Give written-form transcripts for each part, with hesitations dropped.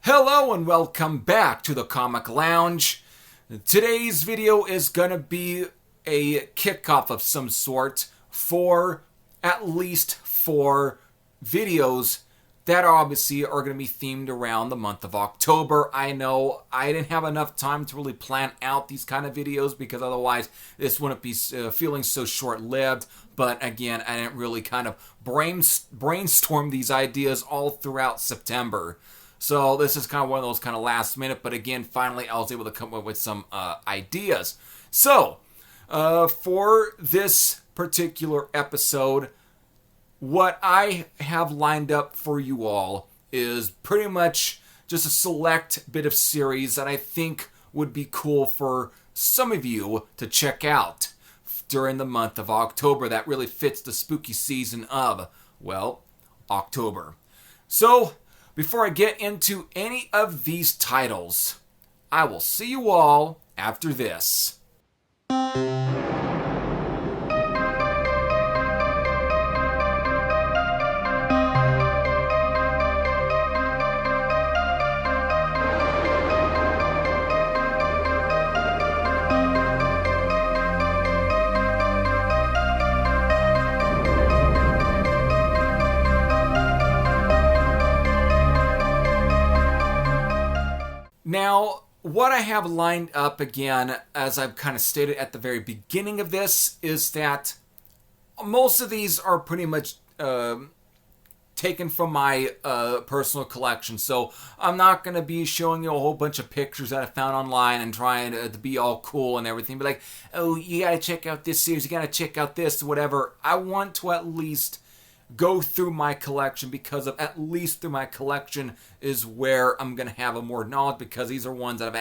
Hello and welcome back to the Comic Lounge. Today's video is going to be a kickoff of some sort for at least 4 videos that obviously are going to be themed around the month of October. I know I didn't have enough time to really plan out these kind of videos because otherwise this wouldn't be feeling so short-lived. But again, I didn't really kind of brainstorm these ideas all throughout September. So this is kind of one of those kind of last minute, but again, finally I was able to come up with some ideas. So, for this particular episode, what I have lined up for you all is pretty much just a select bit of series that I think would be cool for some of you to check out during the month of October that really fits the spooky season of, well, October. So, before I get into any of these titles, I will see you all after this. Now, what I have lined up again, as I've kind of stated at the very beginning of this, is that most of these are pretty much taken from my personal collection. So I'm not going to be showing you a whole bunch of pictures that I found online and trying to be all cool and everything. But like, oh, you got to check out this series, you got to check out this, whatever. I want to at least go through my collection because of at least through my collection is where I'm going to have a more knowledge because these are ones that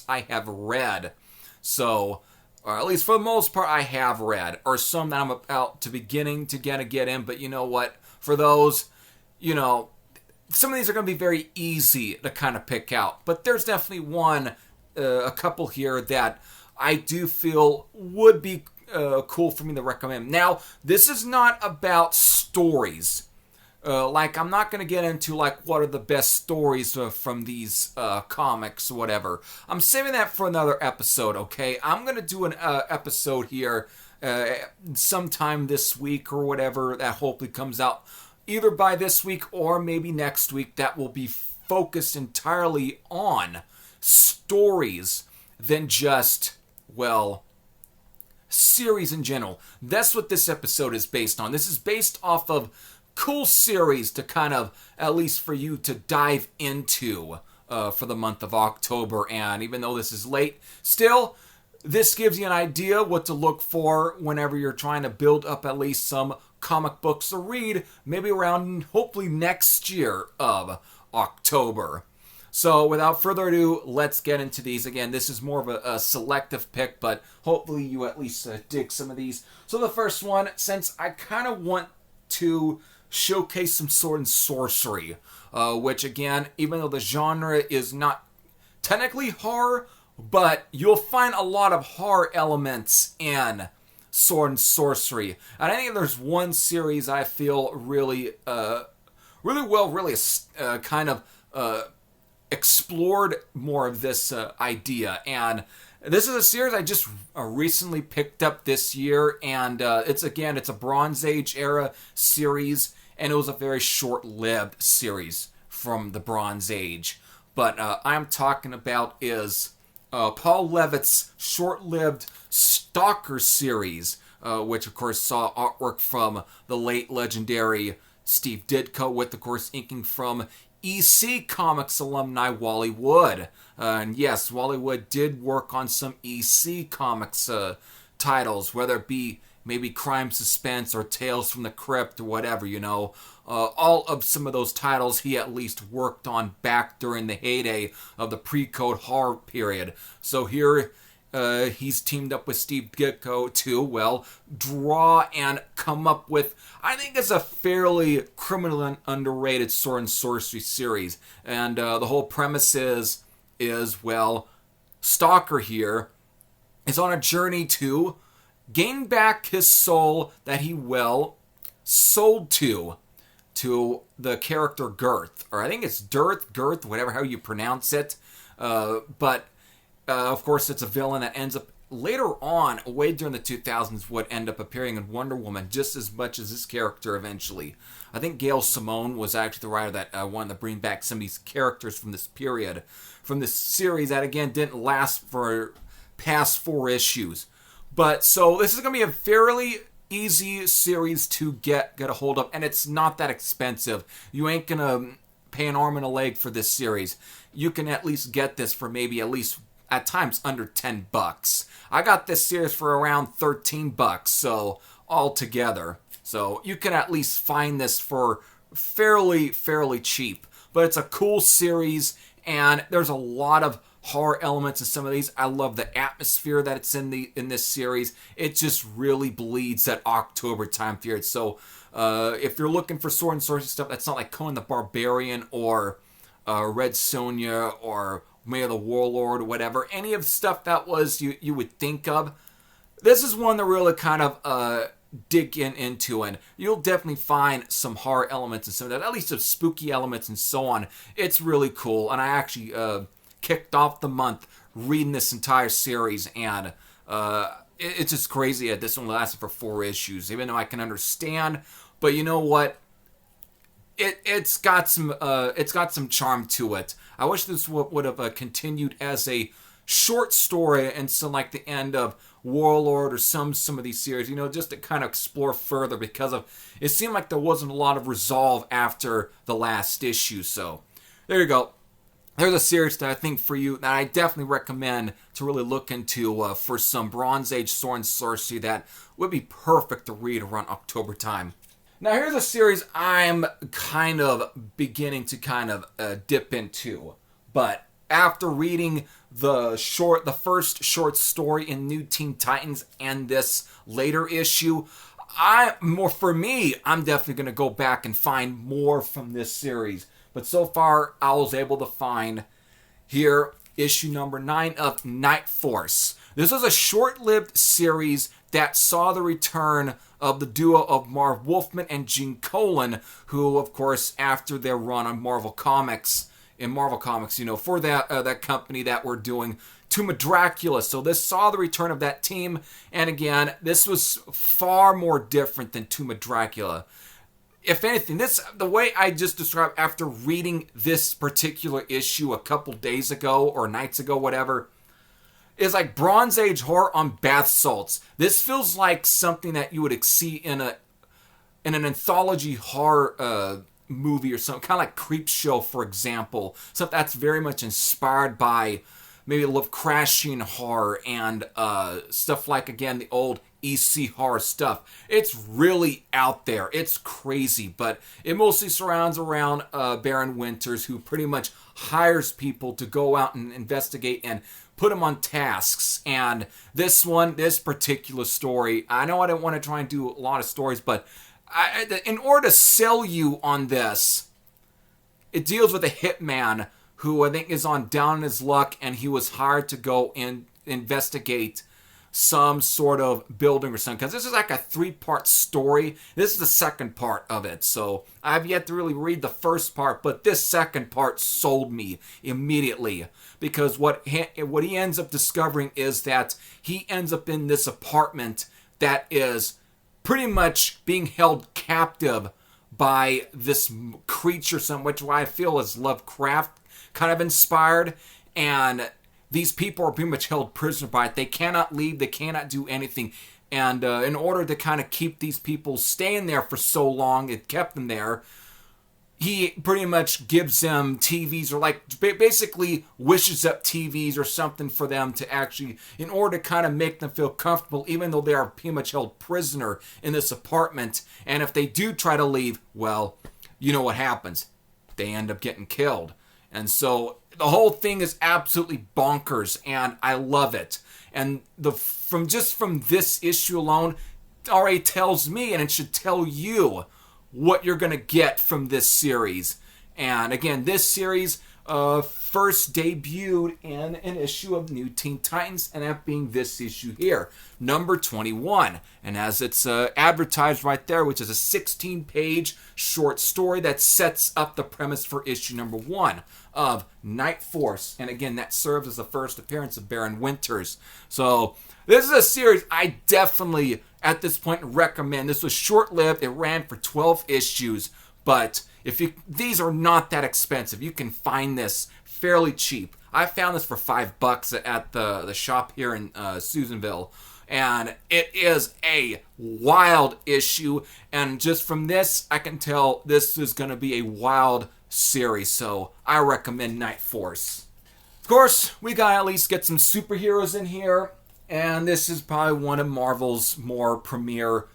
I have read. So, or at least for the most part I have read, or some that I'm about to beginning to get in, but you know what, for those, you know, some of these are going to be very easy to kind of pick out, but there's definitely a couple here that I do feel would be cool for me to recommend. Now, this is not about stories. Like, I'm not going to get into, like, what are the best stories from these comics or whatever. I'm saving that for another episode, okay? I'm going to do an episode here sometime this week or whatever that hopefully comes out either by this week or maybe next week that will be focused entirely on stories than just, well, series in general. That's what this episode is based on. This is based off of cool series to kind of, at least for you to dive into for the month of October. And even though this is late, still, this gives you an idea what to look for whenever you're trying to build up at least some comic books to read, maybe around, hopefully, next year of October. So, without further ado, let's get into these. Again, this is more of a selective pick, but hopefully you at least dig some of these. So, the first one, since I kind of want to showcase some sword and sorcery, which, again, even though the genre is not technically horror, but you'll find a lot of horror elements in sword and sorcery. And I think there's one series I feel really kind of explored more of this idea, and this is a series I just recently picked up this year, and it's a Bronze Age era series, and it was a very short-lived series from the Bronze Age. But I'm talking about is Paul Levitt's short-lived Stalker series, which of course saw artwork from the late legendary Steve Ditko, with of course inking from EC Comics alumni Wally Wood. And yes, Wally Wood did work on some EC Comics titles, whether it be maybe Crime Suspense or Tales from the Crypt or whatever, you know. All of some of those titles he at least worked on back during the heyday of the pre-code horror period. So here he's teamed up with Steve Ditko to, well, draw and come up with, I think it's a fairly criminally underrated sword and sorcery series. And the whole premise is, well, Stalker here is on a journey to gain back his soul that he, well, sold to to the character Girth, or I think it's Girth, whatever how you pronounce it. But of course, it's a villain that ends up later on, way during the 2000s, would end up appearing in Wonder Woman just as much as this character eventually. I think Gail Simone was actually the writer that wanted to bring back some of these characters from this period, from this series that, again, didn't last for past 4 issues. But, so, this is going to be a fairly easy series to get a hold of, and it's not that expensive. You ain't going to pay an arm and a leg for this series. You can at least get this for maybe at least, at times, under $10. I got this series for around $13, so, altogether. So, you can at least find this for fairly cheap. But it's a cool series, and there's a lot of horror elements in some of these. I love the atmosphere that it's in this series. It just really bleeds that October time period. So if you're looking for sword and sorcery stuff that's not like Conan the Barbarian or Red Sonja or May of the Warlord or whatever, any of the stuff that was you would think of, this is one to really kind of dig into, and you'll definitely find some horror elements and some of that, at least some spooky elements and so on. It's really cool, and I actually kicked off the month reading this entire series, and it's just crazy that this one lasted for 4 issues, even though I can understand. But you know what? It's got some charm to it. I wish this would have continued as a short story until like the end of Warlord or some of these series, just to kind of explore further, because it seemed like there wasn't a lot of resolve after the last issue. So there you go. There's a series that I think for you that I definitely recommend to really look into for some Bronze Age sword and sorcery that would be perfect to read around October time. Now here's a series I'm kind of beginning to kind of dip into, but after reading the first short story in New Teen Titans and this later issue, I'm definitely going to go back and find more from this series. But so far, I was able to find here issue number 9 of Night Force. This was a short-lived series that saw the return of the duo of Marv Wolfman and Gene Colan, who, of course, after their run on Marvel Comics, for that company that were doing Tomb of Dracula. So this saw the return of that team, and again, this was far more different than Tomb of Dracula. If anything, the way I just described after reading this particular issue a couple days ago or nights ago, whatever, is like Bronze Age horror on bath salts. This feels like something that you would see in an anthology horror movie or something, kind of like Creepshow, for example. Something that's very much inspired by maybe Lovecraftian horror and stuff like, again, the old EC horror stuff. It's really out there. It's crazy, but it mostly surrounds around Baron Winters, who pretty much hires people to go out and investigate and put them on tasks. And this particular story, I know I didn't want to try and do a lot of stories, but in order to sell you on this, it deals with a hitman who I think is down on his luck, and he was hired to go and investigate some sort of building or something, because this is like a 3-part story. This is the second part of it, so I've yet to really read the first part, but this second part sold me immediately, because what he ends up discovering is that he ends up in this apartment that is pretty much being held captive by this creature, which I feel is Lovecraft kind of inspired, and these people are pretty much held prisoner by it. They cannot leave. They cannot do anything. And in order to kind of keep these people staying there for so long, it kept them there, he pretty much gives them TVs, or like basically wishes up TVs or something for them to actually, in order to kind of make them feel comfortable, even though they are pretty much held prisoner in this apartment. And if they do try to leave, well, you know what happens. They end up getting killed. And so the whole thing is absolutely bonkers, and I love it. And from this issue alone, it already tells me, and it should tell you, what you're going to get from this series. And again, this series, first debuted in an issue of New Teen Titans, and that being this issue here, number 21. And as it's advertised right there, which is a 16-page short story that sets up the premise for issue number 1 of Night Force. And again, that serves as the first appearance of Baron Winters. So this is a series I definitely, at this point, recommend. This was short-lived. It ran for 12 issues, but these are not that expensive. You can find this fairly cheap. I found this for $5 at the shop here in Susanville, and it is a wild issue. And just from this, I can tell this is going to be a wild series. So I recommend Night Force. Of course, we gotta at least get some superheroes in here, and this is probably one of Marvel's more premier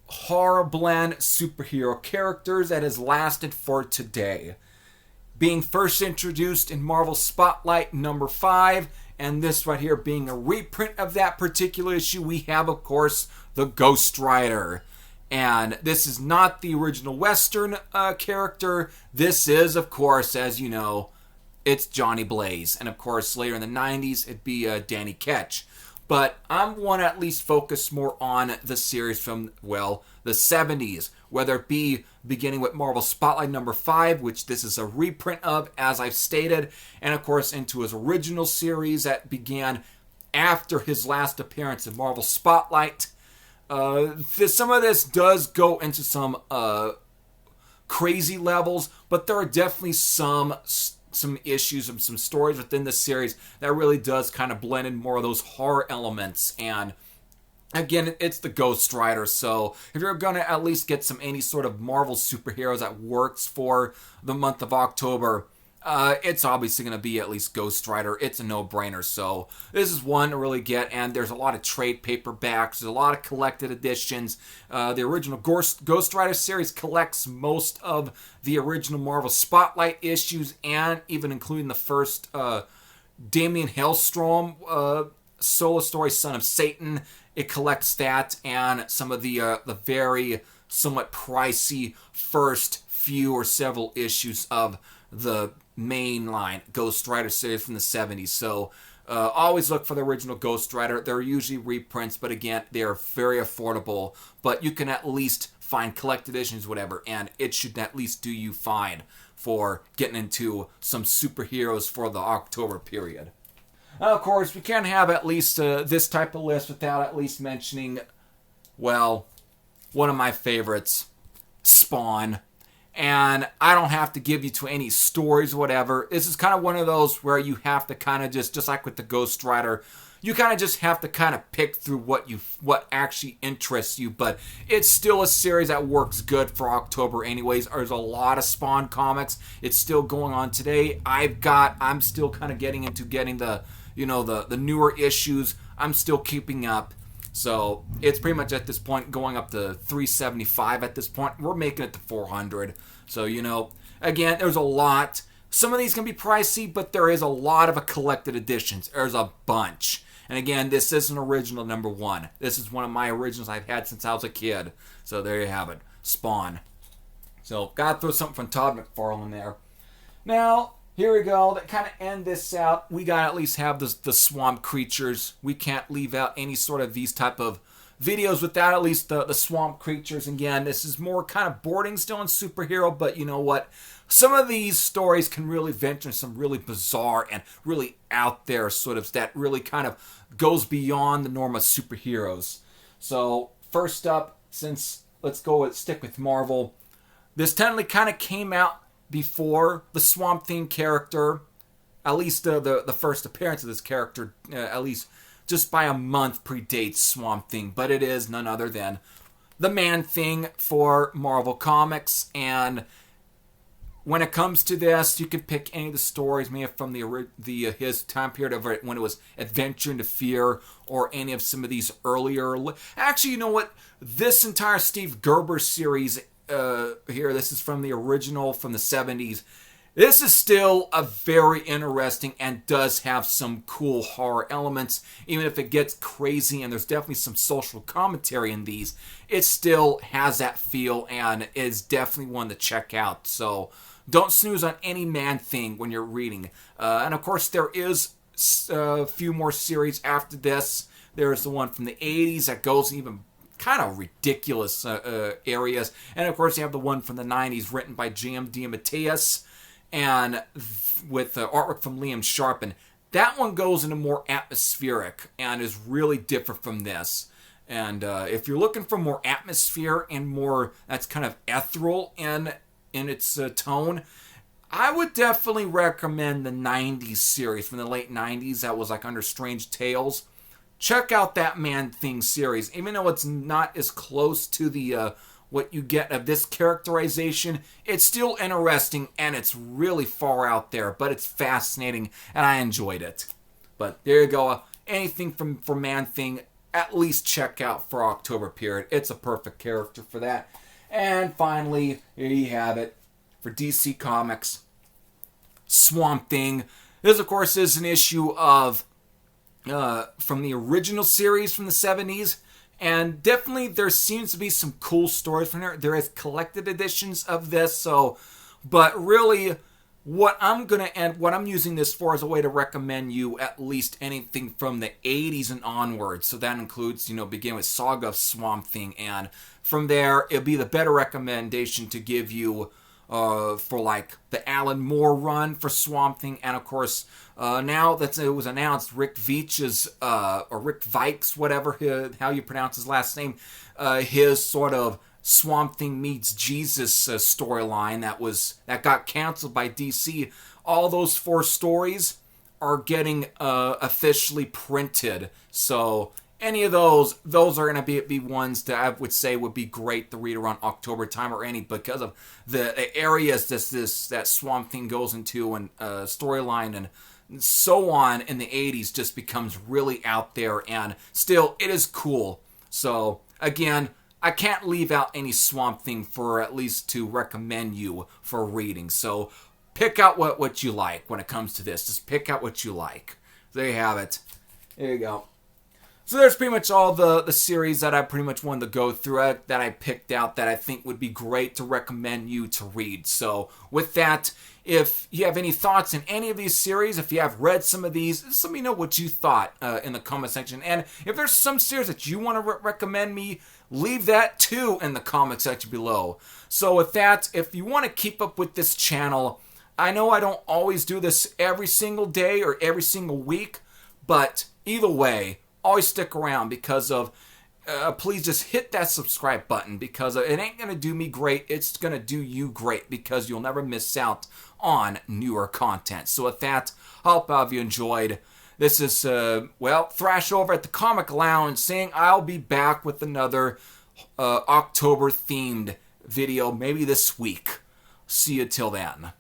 horror blend superhero characters that has lasted for today. Being first introduced in Marvel Spotlight number 5, and this right here being a reprint of that particular issue, we have, of course, the Ghost Rider. And this is not the original Western character. This is, of course, as you know, it's Johnny Blaze. And, of course, later in the 90s, it'd be Danny Ketch. But I want to at least focus more on the series from, well, the 70s. Whether it be beginning with Marvel Spotlight number 5, which this is a reprint of, as I've stated. And, of course, into his original series that began after his last appearance in Marvel Spotlight. Some of this does go into some crazy levels, but there are definitely some issues and some stories within the series that really does kind of blend in more of those horror elements. And again, it's the Ghost Rider, so if you're going to at least get any sort of Marvel superheroes that works for the month of October, it's obviously going to be at least Ghost Rider. It's a no-brainer, so this is one to really get, and there's a lot of trade paperbacks, there's a lot of collected editions. The original Ghost Rider series collects most of the original Marvel Spotlight issues, and even including the first Damian Hellstrom solo story, Son of Satan. It collects that, and some of the very somewhat pricey first few or several issues of the mainline Ghost Rider series from the 70s. So always look for the original Ghost Rider. They're usually reprints, but again, they are very affordable. But you can at least find collected editions, whatever, and it should at least do you fine for getting into some superheroes for the October period. Now, of course, we can't have at least this type of list without at least mentioning, well, one of my favorites, Spawn. And I don't have to give you to any stories or whatever. This is kind of one of those where you have to kind of just like with the Ghost Rider, you kind of just have to kind of pick through what actually interests you. But it's still a series that works good for October anyways. There's a lot of Spawn comics. It's still going on today. I'm still kind of getting the newer issues. I'm still keeping up. So it's pretty much at this point going up to 375 at this point. We're making it to 400. So, again, there's a lot. Some of these can be pricey, but there is a lot of collected editions. There's a bunch. And again, this is an original number 1. This is one of my originals I've had since I was a kid. So there you have it. Spawn. So, gotta throw something from Todd McFarlane there. Now, here we go. To kind of end this out, we gotta at least have the swamp creatures. We can't leave out any sort of these type of videos without at least the swamp creatures. Again, this is more kind of boarding still in superhero, but you know what? Some of these stories can really venture some really bizarre and really out there sort of that really kind of goes beyond the norm of superheroes. So first up, stick with Marvel. This technically kind of came out before the Swamp Thing character, at least the first appearance of this character, at least just by a month predates Swamp Thing, but it is none other than the Man-Thing for Marvel Comics. And when it comes to this, you can pick any of the stories, maybe from his time period of when it was Adventure into Fear, or any of some of these earlier. Actually, you know what? This entire Steve Gerber series here, this is from the original from the 70s. This is still a very interesting and does have some cool horror elements. Even if it gets crazy and there's definitely some social commentary in these, it still has that feel and is definitely one to check out. So don't snooze on any Man-Thing when you're reading. And of course, there is a few more series after this. There's the one from the 80s that goes even kind of ridiculous areas. And of course, you have the one from the 90s written by J.M. DeMatteis and with artwork from Liam Sharpen. That one goes into more atmospheric and is really different from this. And if you're looking for more atmosphere and more that's kind of ethereal in its tone, I would definitely recommend the 90s series from the late 90s that was like under Strange Tales. Check out that Man-Thing series. Even though it's not as close to the what you get of this characterization, it's still interesting and it's really far out there, but it's fascinating and I enjoyed it. But there you go. Anything from Man-Thing, at least check out for October period. It's a perfect character for that. And finally, here you have it for DC Comics, Swamp Thing. This, of course, is an issue of from the original series from the 70s. And definitely there seems to be some cool stories from there. There is collected editions of this, but really what I'm using this for is a way to recommend you at least anything from the 80s and onwards. So that includes, begin with Saga of Swamp Thing, and from there it'll be the better recommendation to give you for like the Alan Moore run for Swamp Thing, and of course now that it was announced, Rick Veitch's or Rick Veitch's, whatever how you pronounce his last name, his sort of Swamp Thing meets Jesus storyline that got canceled by DC. All those 4 stories are getting officially printed, so any of those are going to be ones that I would say would be great to read around October time, or any, because of the areas that Swamp Thing goes into, and storyline and so on in the 80s just becomes really out there, and still it is cool. So again, I can't leave out any Swamp Thing for at least to recommend you for reading. So pick out what you like when it comes to this. Just pick out what you like. There you have it. There you go. So there's pretty much all the series that I pretty much wanted to go through that I picked out that I think would be great to recommend you to read. So with that, if you have any thoughts in any of these series, if you have read some of these, just let me know what you thought in the comment section. And if there's some series that you want to recommend me, leave that too in the comment section below. So with that, if you want to keep up with this channel, I know I don't always do this every single day or every single week, but either way, always stick around because of, please just hit that subscribe button, because it ain't going to do me great. It's going to do you great, because you'll never miss out on newer content. So with that, I hope all of you enjoyed. This is, Thrash over at the Comic Lounge saying I'll be back with another October-themed video maybe this week. See you till then.